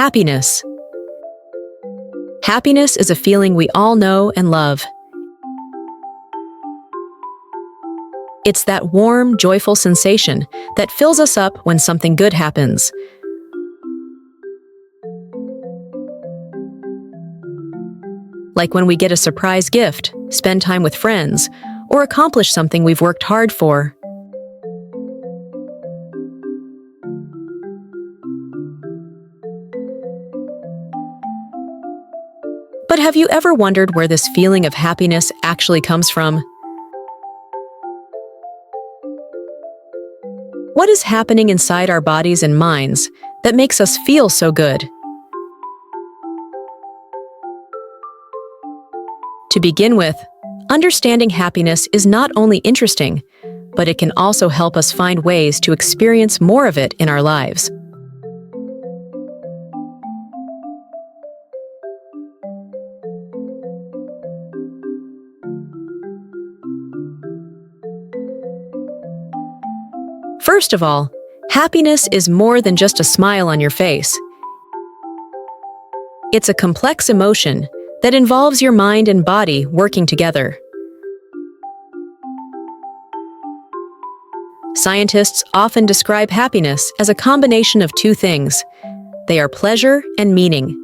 Happiness. Happiness is a feeling we all know and love. It's that warm, joyful sensation that fills us up when something good happens. Like when we get a surprise gift, spend time with friends, or accomplish something we've worked hard for. But have you ever wondered where this feeling of happiness actually comes from? What is happening inside our bodies and minds that makes us feel so good? To begin with, understanding happiness is not only interesting, but it can also help us find ways to experience more of it in our lives. First of all, happiness is more than just a smile on your face. It's a complex emotion that involves your mind and body working together. Scientists often describe happiness as a combination of two things. They are pleasure and meaning.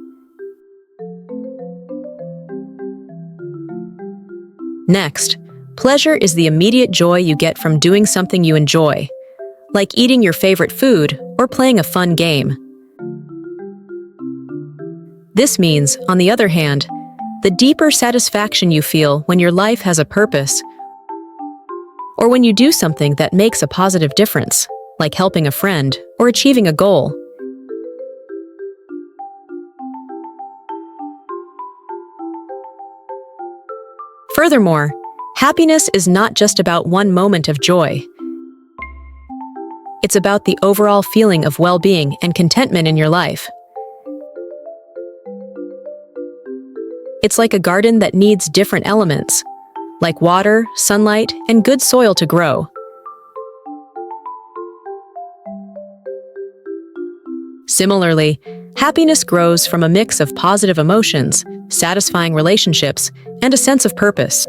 Next, pleasure is the immediate joy you get from doing something you enjoy, like eating your favorite food or playing a fun game. This means, on the other hand, the deeper satisfaction you feel when your life has a purpose, or when you do something that makes a positive difference, like helping a friend or achieving a goal. Furthermore, happiness is not just about one moment of joy. It's about the overall feeling of well-being and contentment in your life. It's like a garden that needs different elements, like water, sunlight, and good soil to grow. Similarly, happiness grows from a mix of positive emotions, satisfying relationships, and a sense of purpose.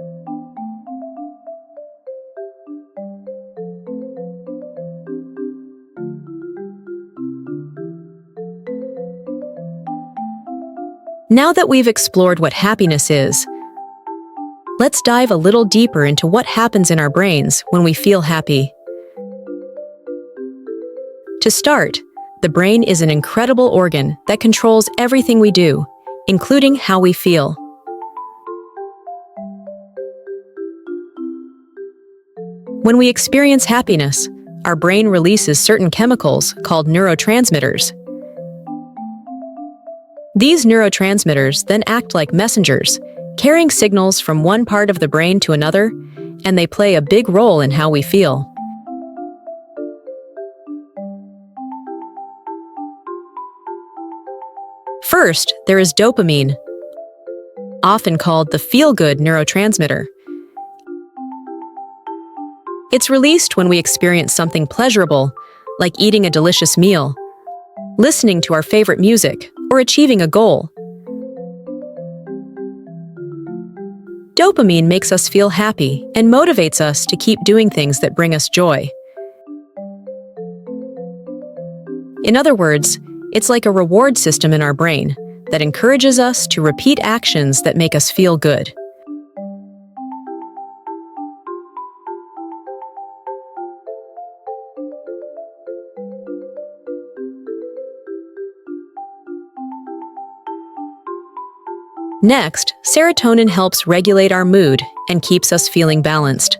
Now that we've explored what happiness is, let's dive a little deeper into what happens in our brains when we feel happy. To start, the brain is an incredible organ that controls everything we do, including how we feel. When we experience happiness, our brain releases certain chemicals called neurotransmitters. These neurotransmitters then act like messengers, carrying signals from one part of the brain to another, and they play a big role in how we feel. First, there is dopamine, often called the feel-good neurotransmitter. It's released when we experience something pleasurable, like eating a delicious meal, listening to our favorite music, or achieving a goal. Dopamine makes us feel happy and motivates us to keep doing things that bring us joy. In other words, it's like a reward system in our brain that encourages us to repeat actions that make us feel good. Next, serotonin helps regulate our mood and keeps us feeling balanced.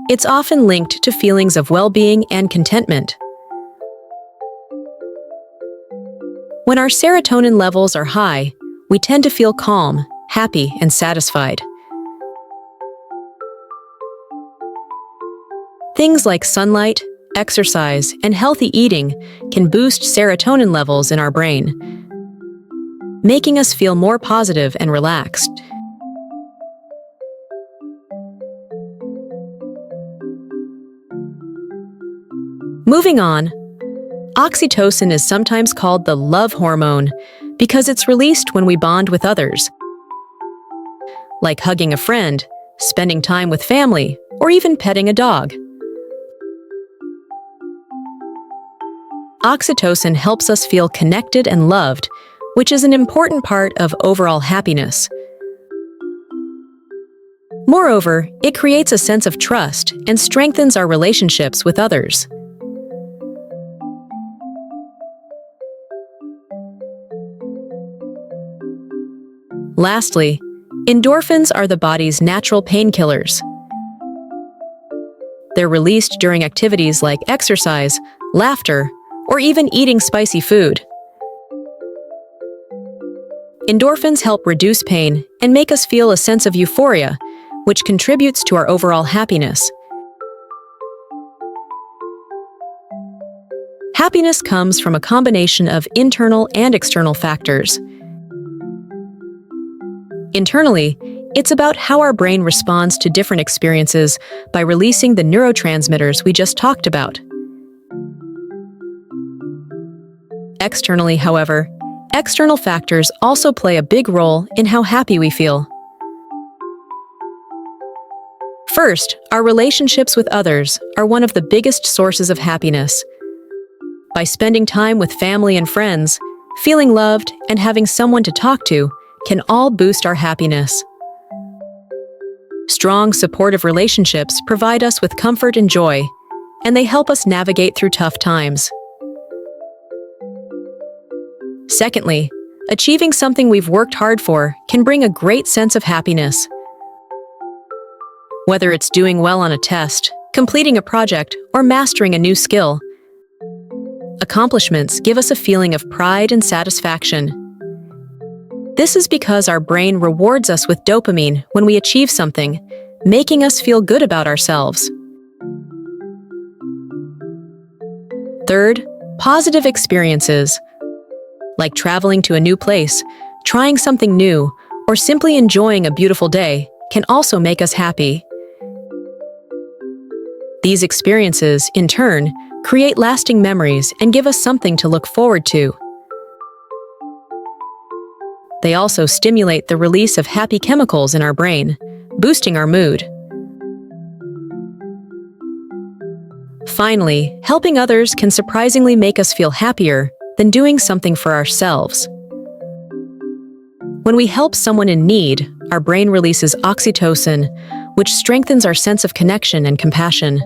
It's often linked to feelings of well-being and contentment. When our serotonin levels are high, we tend to feel calm, happy, and satisfied. Things like sunlight, exercise, and healthy eating can boost serotonin levels in our brain, making us feel more positive and relaxed. Moving on, Oxytocin is sometimes called the love hormone because it's released when we bond with others, like hugging a friend, spending time with family, or even petting a dog. Oxytocin helps us feel connected and loved, which is an important part of overall happiness. Moreover, it creates a sense of trust and strengthens our relationships with others. Lastly, endorphins are the body's natural painkillers. They're released during activities like exercise, laughter, or even eating spicy food. Endorphins help reduce pain and make us feel a sense of euphoria, which contributes to our overall happiness. Happiness comes from a combination of internal and external factors. Internally, it's about how our brain responds to different experiences by releasing the neurotransmitters we just talked about. Externally, however, external factors also play a big role in how happy we feel. First, our relationships with others are one of the biggest sources of happiness. By spending time with family and friends, feeling loved, and having someone to talk to can all boost our happiness. Strong, supportive relationships provide us with comfort and joy, and they help us navigate through tough times. Secondly, achieving something we've worked hard for can bring a great sense of happiness. Whether it's doing well on a test, completing a project, or mastering a new skill, accomplishments give us a feeling of pride and satisfaction. This is because our brain rewards us with dopamine when we achieve something, making us feel good about ourselves. Third, positive experiences, like traveling to a new place, trying something new, or simply enjoying a beautiful day, can also make us happy. These experiences, in turn, create lasting memories and give us something to look forward to. They also stimulate the release of happy chemicals in our brain, boosting our mood. Finally, helping others can surprisingly make us feel happier than doing something for ourselves. When we help someone in need, our brain releases oxytocin, which strengthens our sense of connection and compassion.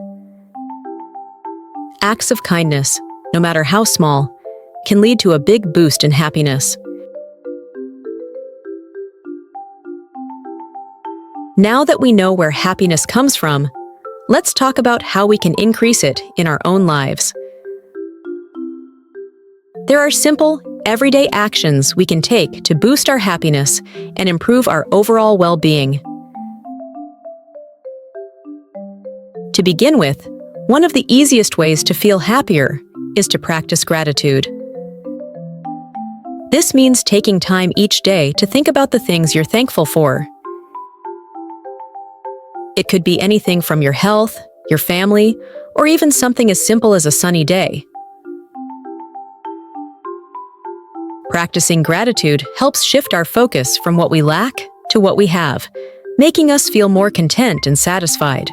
Acts of kindness, no matter how small, can lead to a big boost in happiness. Now that we know where happiness comes from, let's talk about how we can increase it in our own lives. There are simple, everyday actions we can take to boost our happiness and improve our overall well-being. To begin with, one of the easiest ways to feel happier is to practice gratitude. This means taking time each day to think about the things you're thankful for. It could be anything from your health, your family, or even something as simple as a sunny day. Practicing gratitude helps shift our focus from what we lack to what we have, making us feel more content and satisfied.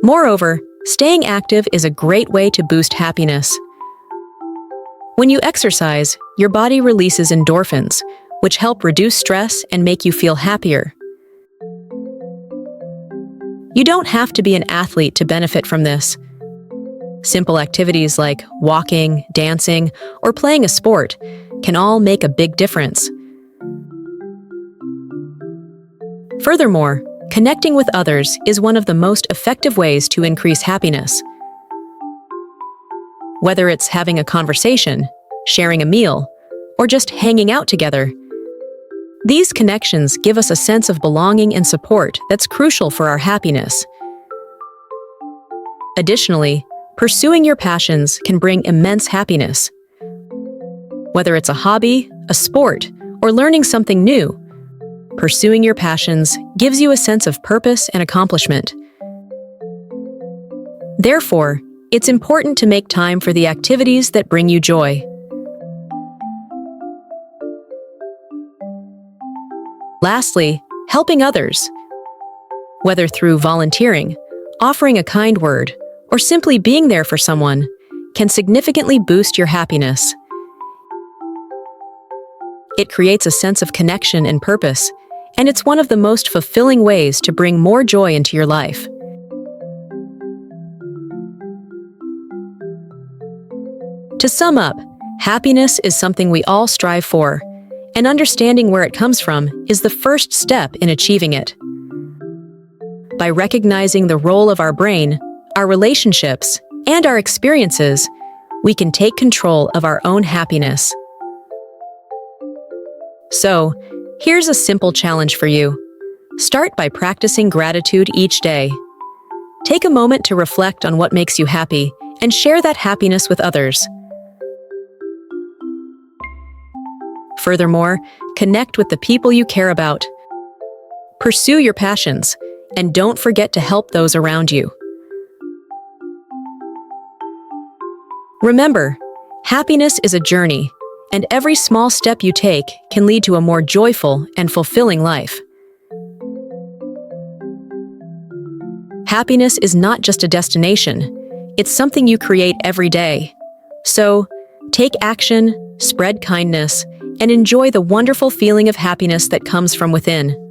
Moreover, staying active is a great way to boost happiness. When you exercise, your body releases endorphins, which help reduce stress and make you feel happier. You don't have to be an athlete to benefit from this. Simple activities like walking, dancing, or playing a sport can all make a big difference. Furthermore, connecting with others is one of the most effective ways to increase happiness. Whether it's having a conversation, sharing a meal, or just hanging out together, these connections give us a sense of belonging and support that's crucial for our happiness. Additionally, pursuing your passions can bring immense happiness. Whether it's a hobby, a sport, or learning something new, pursuing your passions gives you a sense of purpose and accomplishment. Therefore, it's important to make time for the activities that bring you joy. Lastly, helping others. Whether through volunteering, offering a kind word, or simply being there for someone, can significantly boost your happiness. It creates a sense of connection and purpose, and it's one of the most fulfilling ways to bring more joy into your life. To sum up, happiness is something we all strive for, and understanding where it comes from is the first step in achieving it. By recognizing the role of our brain, our relationships, and our experiences, we can take control of our own happiness. So, here's a simple challenge for you. Start by practicing gratitude each day. Take a moment to reflect on what makes you happy and share that happiness with others. Furthermore, connect with the people you care about. Pursue your passions, and don't forget to help those around you. Remember, happiness is a journey, and every small step you take can lead to a more joyful and fulfilling life. Happiness is not just a destination, it's something you create every day. So, take action, spread kindness, and enjoy the wonderful feeling of happiness that comes from within.